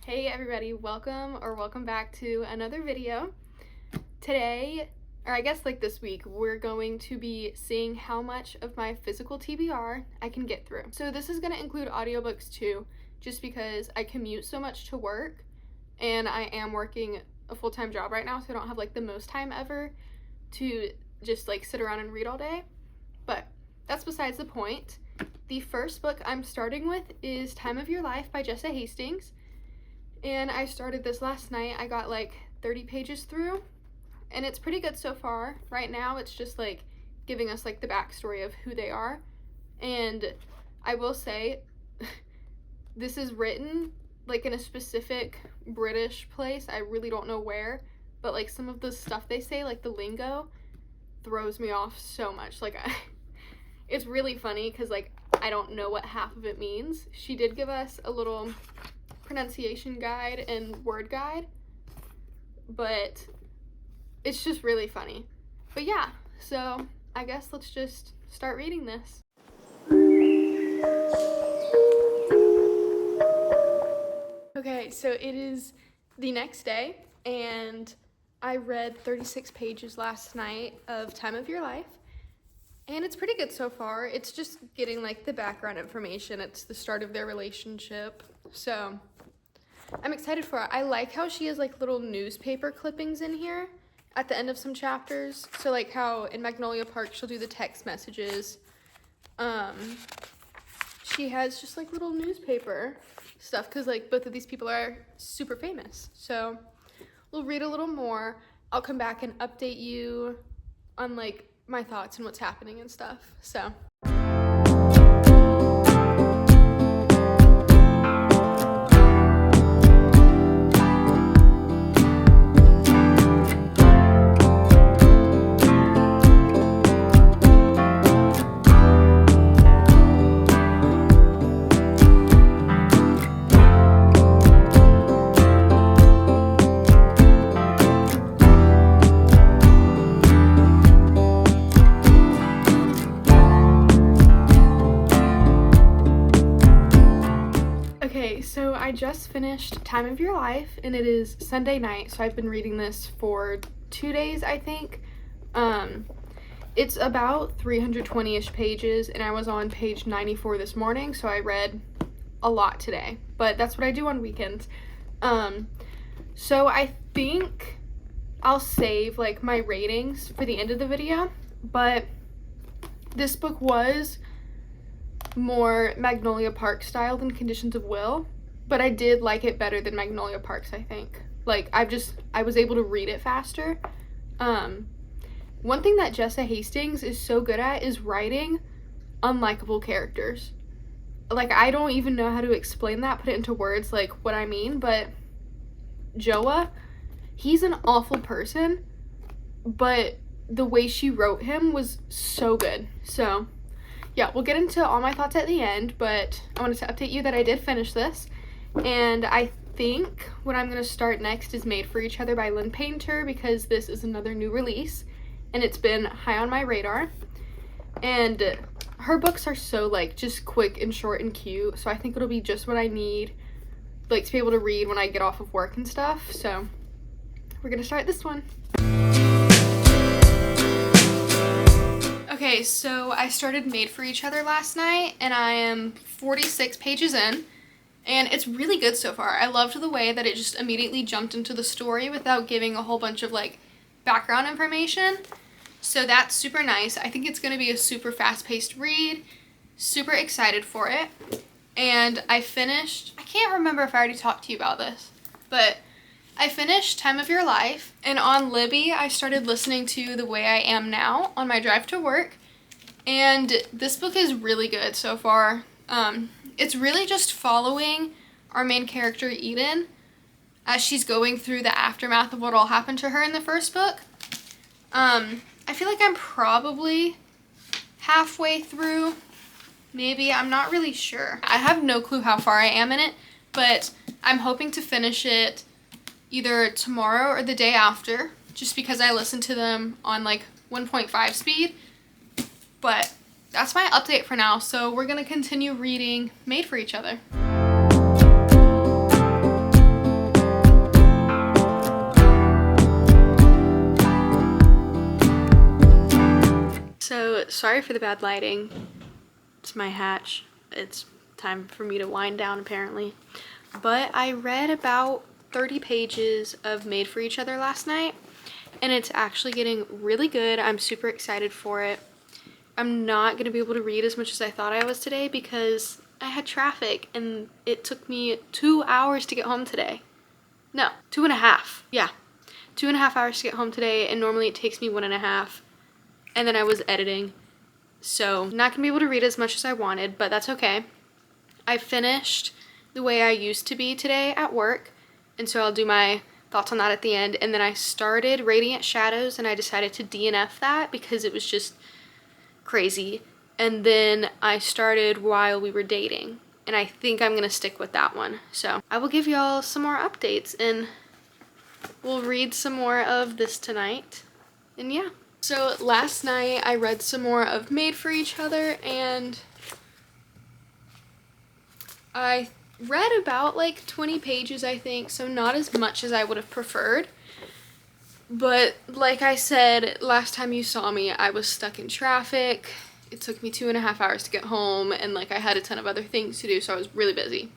Hey everybody, welcome back to another video. Today, or I guess like this week, we're going to be seeing how much of my physical TBR I can get through. So this is going to include audiobooks too, just because I commute so much to work and I am working a full-time job right now, so I don't have like the most time ever to just like sit around and read all day. But that's besides the point. The first book I'm starting with is Time of Your Life by Jessa Hastings. And I started this last night. I got like 30 pages through, and it's pretty good so far. Right now, it's just like giving us like the backstory of who they are. And I will say, this is written like in a specific British place. I really don't know where, but like some of the stuff they say, like the lingo, throws me off so much. Like, it's really funny because like I don't know what half of it means. She did give us a little pronunciation guide and word guide, but it's just really funny. But yeah, so I guess let's just start reading this. Okay, so it is the next day, and I read 36 pages last night of Time of Your Life, and it's pretty good so far. It's just getting like the background information. It's the start of their relationship, so I'm excited for it. I like how she has like little newspaper clippings in here at the end of some chapters. So like how in Magnolia Park she'll do the text messages. She has just like little newspaper stuff because like both of these people are super famous. So we'll read a little more. I'll come back and update you on like my thoughts and what's happening and stuff. So so I just finished Time of Your Life, and it is Sunday night, so I've been reading this for 2 days, I think. It's about 320-ish pages, and I was on page 94 this morning, so I read a lot today, but that's what I do on weekends. So I think I'll save like my ratings for the end of the video, but this book was more Magnolia Park style than Conditions of Will, but I did like it better than Magnolia Park's, I think. Like, I was able to read it faster. One thing that Jessa Hastings is so good at is writing unlikable characters. Like, I don't even know how to explain that, put it into words, like, what I mean, but Joa, he's an awful person, but the way she wrote him was so good. So yeah, we'll get into all my thoughts at the end, but I wanted to update you that I did finish this, and I think what I'm going to start next is Made for Each Other by Lynn Painter, because this is another new release, and it's been high on my radar, and her books are so, like, just quick and short and cute, so I think it'll be just what I need, like, to be able to read when I get off of work and stuff, so we're going to start this one. Okay, so I started Made for Each Other last night, and I am 46 pages in, and it's really good so far. I loved the way that it just immediately jumped into the story without giving a whole bunch of, like, background information, so that's super nice. I think it's going to be a super fast-paced read, super excited for it, and I can't remember if I already talked to you about this, but I finished Time of Your Life, and on Libby, I started listening to The Way I Am Now on my drive to work, and this book is really good so far. It's really just following our main character, Eden, as she's going through the aftermath of what all happened to her in the first book. I feel like I'm probably halfway through, maybe, I'm not really sure. I have no clue how far I am in it, but I'm hoping to finish it either tomorrow or the day after, just because I listen to them on like 1.5 speed, but that's my update for now, so we're gonna continue reading Made for Each Other. sorry for the bad lighting. It's my hatch. It's time for me to wind down apparently. But I read about 30 pages of Made for Each Other last night, and it's actually getting really good. I'm super excited for it. I'm not going to be able to read as much as I thought I was today because I had traffic and it took me 2 hours to get home today. No, 2.5. Yeah, 2.5 hours to get home today, and normally it takes me 1.5. And then I was editing. So not going to be able to read as much as I wanted, but that's okay. I finished The Way I Used to Be today at work, and so I'll do my thoughts on that at the end. And then I started Radiant Shadows, and I decided to DNF that because it was just crazy. And then I started While We Were Dating, and I think I'm gonna stick with that one. So I will give y'all some more updates, and we'll read some more of this tonight. And yeah. So last night I read some more of Made for Each Other, and I read about like 20 pages, I think, so not as much as I would have preferred. But like I said, last time you saw me, I was stuck in traffic. It took me 2.5 hours to get home, and like I had a ton of other things to do, so I was really busy.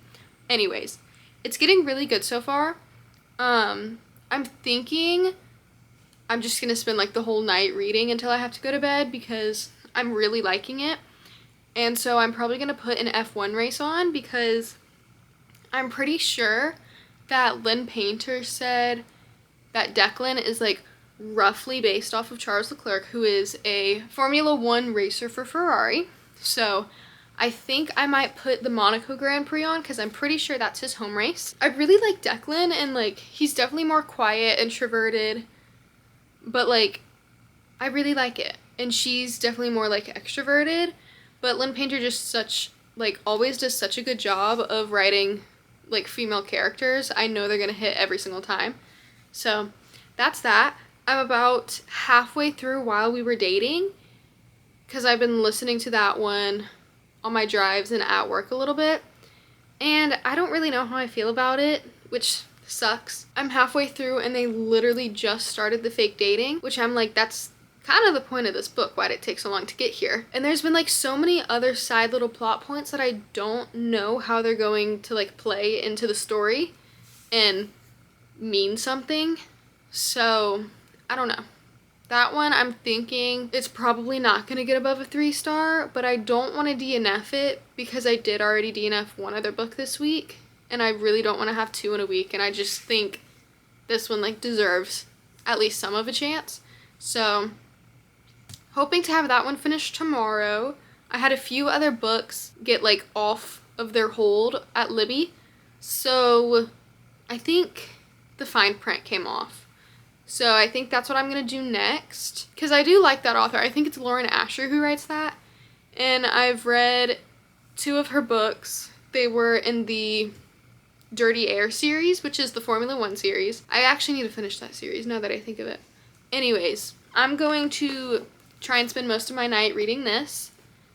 Anyways, it's getting really good so far. I'm thinking I'm just gonna spend like the whole night reading until I have to go to bed because I'm really liking it. And so I'm probably gonna put an F1 race on because I'm pretty sure that Lynn Painter said that Declan is like roughly based off of Charles Leclerc, who is a Formula One racer for Ferrari. So I think I might put the Monaco Grand Prix on because I'm pretty sure that's his home race. I really like Declan, and like he's definitely more quiet, introverted, but like I really like it. And she's definitely more like extroverted, but Lynn Painter just always does such a good job of writing like female characters. I know they're gonna hit every single time. So that's that. I'm about halfway through While We Were Dating because I've been listening to that one on my drives and at work a little bit, and I don't really know how I feel about it, which sucks. I'm halfway through and they literally just started the fake dating, which I'm like, that's kind of the point of this book. Why'd it take so long to get here? And there's been like so many other side little plot points that I don't know how they're going to like play into the story and mean something. So I don't know. That one I'm thinking it's probably not going to get above a 3-star, but I don't want to DNF it because I did already DNF one other book this week, and I really don't want to have 2 in a week, and I just think this one like deserves at least some of a chance. So hoping to have that one finished tomorrow. I had a few other books get like off of their hold at Libby, so I think the fine print came off. So I think that's what I'm going to do next, because I do like that author. I think it's Lauren Asher who writes that, and I've read 2 of her books. They were in the Dirty Air series, which is the Formula One series. I actually need to finish that series now that I think of it. Anyways, I'm going to try and spend most of my night reading this,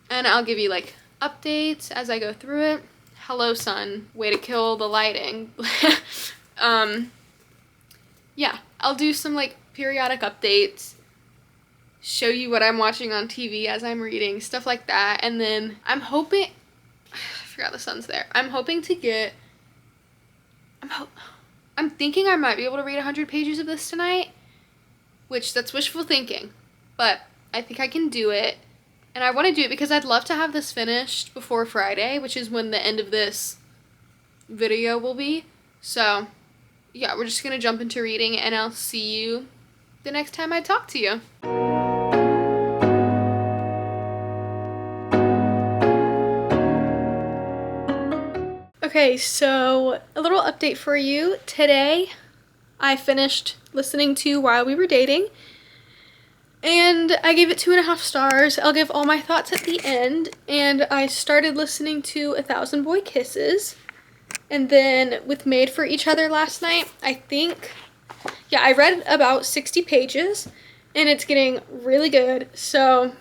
and I'll give you like updates as I go through it. Hello, sun. Way to kill the lighting. Yeah, I'll do some like periodic updates, show you what I'm watching on TV as I'm reading, stuff like that. And then I'm hoping, I forgot the sun's there. I'm hoping to get, I'm thinking I might be able to read 100 pages of this tonight, which that's wishful thinking, but I think I can do it. And I want to do it because I'd love to have this finished before Friday, which is when the end of this video will be. So yeah, we're just gonna jump into reading, and I'll see you the next time I talk to you. Okay, so a little update for you. Today, I finished listening to While We Were Dating, and I gave it 2.5 stars. I'll give all my thoughts at the end, and I started listening to 1,000 Boy Kisses. And then with Made for Each Other last night, I think, yeah, I read about 60 pages, and it's getting really good. So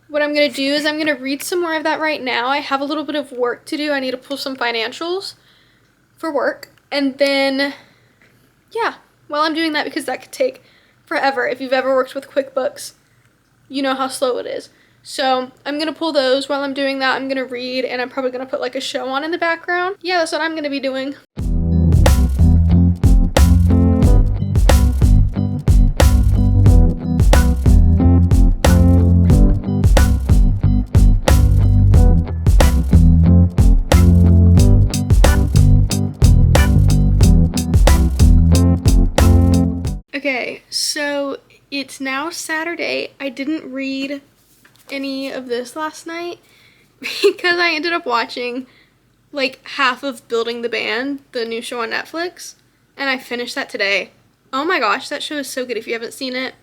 what I'm going to do is I'm going to read some more of that right now. I have a little bit of work to do. I need to pull some financials for work. And then, yeah, while I'm doing that, because that could take forever. If you've ever worked with QuickBooks, you know how slow it is. So I'm gonna pull those. While I'm doing that, I'm gonna read, and I'm probably gonna put like a show on in the background. Yeah, that's what I'm gonna be doing. Okay, so it's now Saturday. I didn't read any of this last night because I ended up watching like half of Building the Band, the new show on Netflix, and I finished that today. Oh my gosh, that show is so good. If you haven't seen it,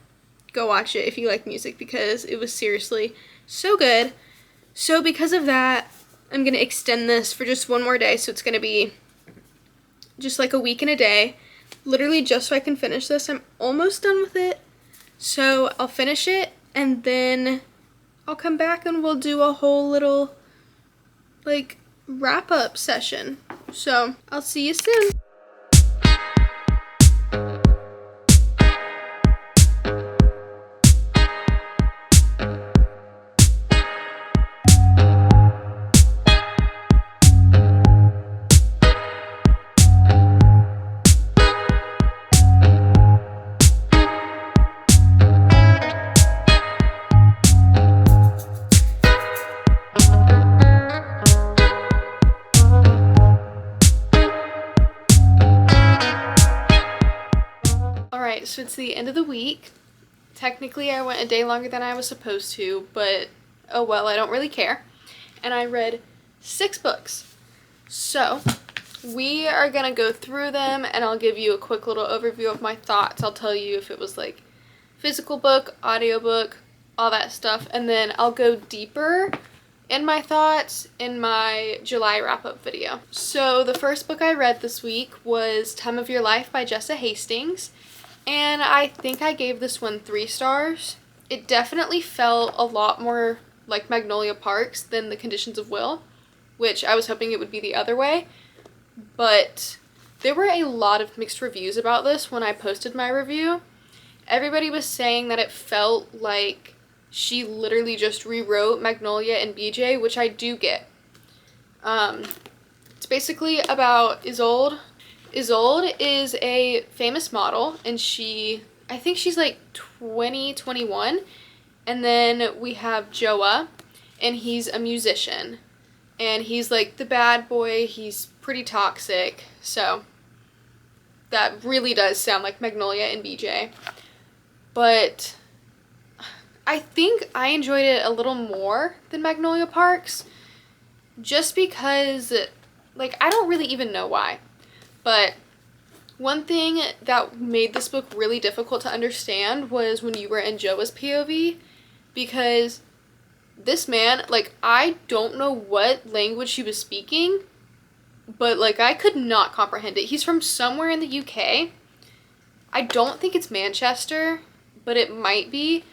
go watch it if you like music, because it was seriously so good. So because of that, I'm going to extend this for just one more day, so it's going to be just like a week and a day, literally just so I can finish this. I'm almost done with it, so I'll finish it, and then I'll come back and we'll do a whole little like wrap-up session. So I'll see you soon. Alright, so it's the end of the week. Technically, I went a day longer than I was supposed to, but oh well, I don't really care. And I read 6 books. So, we are going to go through them, and I'll give you a quick little overview of my thoughts. I'll tell you if it was like physical book, audiobook, all that stuff, and then I'll go deeper in my thoughts in my July wrap-up video. So, the first book I read this week was Time of Your Life by Jessa Hastings. And I think I gave this one 3 stars. It definitely felt a lot more like Magnolia Parks than The Conditions of Will, which I was hoping it would be the other way. But there were a lot of mixed reviews about this when I posted my review. Everybody was saying that it felt like she literally just rewrote Magnolia and BJ, which I do get. It's basically about Isolde. Isolde is a famous model, and I think she's like 20, 21. And then we have Joa, and he's a musician. And he's like the bad boy, he's pretty toxic. So that really does sound like Magnolia and BJ. But I think I enjoyed it a little more than Magnolia Parks, just because, like, I don't really even know why. But one thing that made this book really difficult to understand was when you were in Joa's POV, because this man, like, I don't know what language he was speaking, but, like, I could not comprehend it. He's from somewhere in the UK. I don't think it's Manchester, but it might be.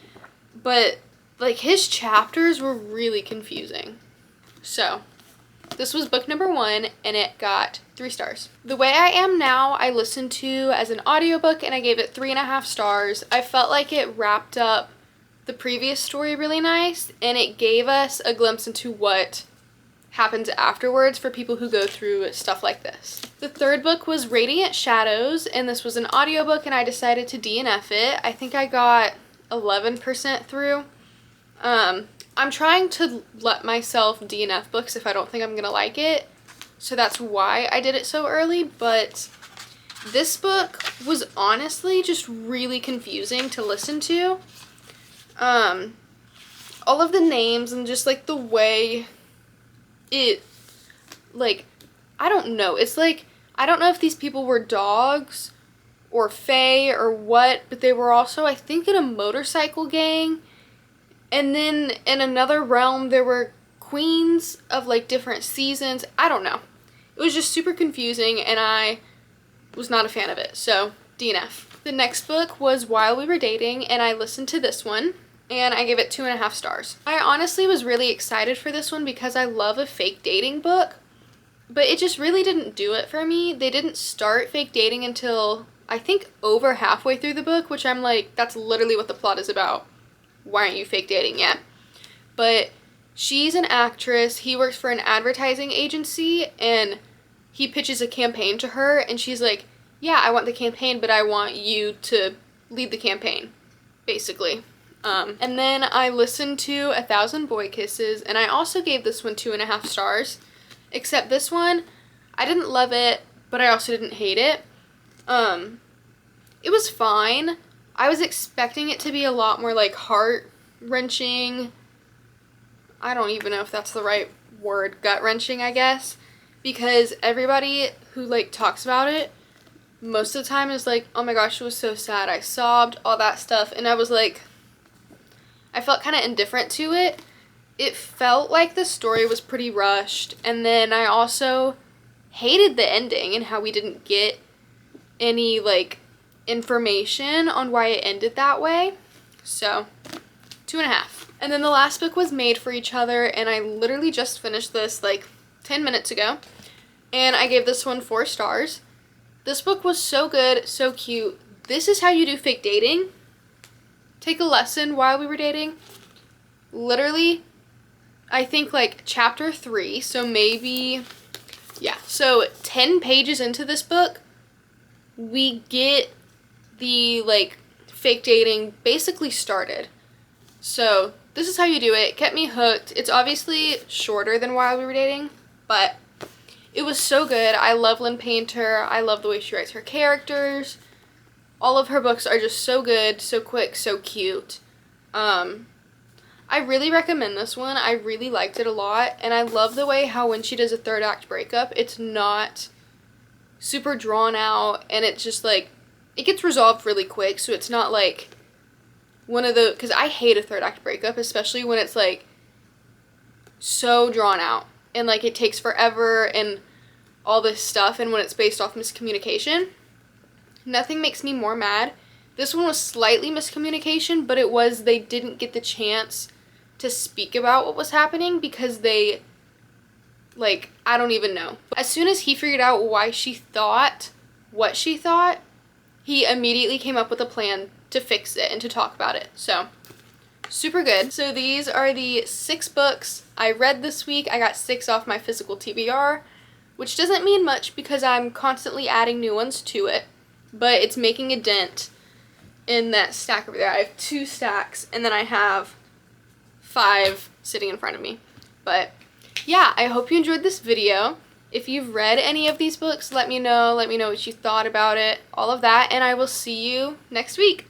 But, like, his chapters were really confusing. So, this was book number 1, and it got 3 stars. The Way I Am Now, I listened to as an audiobook, and I gave it 3.5 stars. I felt like it wrapped up the previous story really nice, and it gave us a glimpse into what happens afterwards for people who go through stuff like this. The third book was Radiant Shadows, and this was an audiobook, and I decided to DNF it. I think I got 11% through. I'm trying to let myself DNF books if I don't think I'm gonna like it, so that's why I did it so early. But this book was honestly just really confusing to listen to. All of the names and just like the way it, like, I don't know, it's like, I don't know if these people were dogs or fae or what, but they were also, I think, in a motorcycle gang. And then in another realm, there were queens of, like, different seasons. I don't know. It was just super confusing, and I was not a fan of it. So, DNF. The next book was While We Were Dating, and I listened to this one, and I gave it 2.5 stars. I honestly was really excited for this one because I love a fake dating book, but it just really didn't do it for me. They didn't start fake dating until, I think, over halfway through the book, which I'm like, that's literally what the plot is about. why aren't you fake dating yet? But she's an actress. He works for an advertising agency, and he pitches a campaign to her, and she's like, yeah, I want the campaign, but I want you to lead the campaign, basically. And then I listened to 1,000 Boy Kisses, and I also gave this one 2.5 stars, except this one, I didn't love it, but I also didn't hate it. It was fine. I was expecting it to be a lot more like heart-wrenching. I don't even know if that's the right word, gut-wrenching, I guess, because everybody who like talks about it most of the time is like, oh my gosh, it was so sad, I sobbed, all that stuff, and I was like, I felt kind of indifferent to it. It felt like the story was pretty rushed, and then I also hated the ending and how we didn't get any like information on why it ended that way. So 2.5. And then the last book was Made for Each Other, and I literally just finished this like 10 minutes ago, and I gave this one 4 stars. This book was so good, so cute. This is how you do fake dating. Take a lesson while we were dating. Literally, I think like chapter 3, so maybe, yeah, so 10 pages into this book, we get the like fake dating basically started. So this is how you do it. It kept me hooked. It's obviously shorter than While We Were Dating, but it was so good. I love Lynn Painter. I love the way she writes her characters. All of her books are just so good, so quick, so cute. I really recommend this one. I really liked it a lot, and I love the way how when she does a third act breakup, it's not super drawn out, and it's just like, it gets resolved really quick, so it's not like one of the, because I hate a third act breakup, especially when it's like so drawn out and like it takes forever and all this stuff, and when it's based off miscommunication. Nothing makes me more mad. This one was slightly miscommunication, but it was, they didn't get the chance to speak about what was happening because they, like, I don't even know. As soon as he figured out why she thought what she thought, he immediately came up with a plan to fix it and to talk about it. So, super good. So these are the 6 books I read this week. I got 6 off my physical TBR, which doesn't mean much because I'm constantly adding new ones to it, but it's making a dent in that stack over there. I have 2 stacks, and then I have 5 sitting in front of me. But yeah, I hope you enjoyed this video. If you've read any of these books, let me know. Let me know what you thought about it, all of that, and I will see you next week.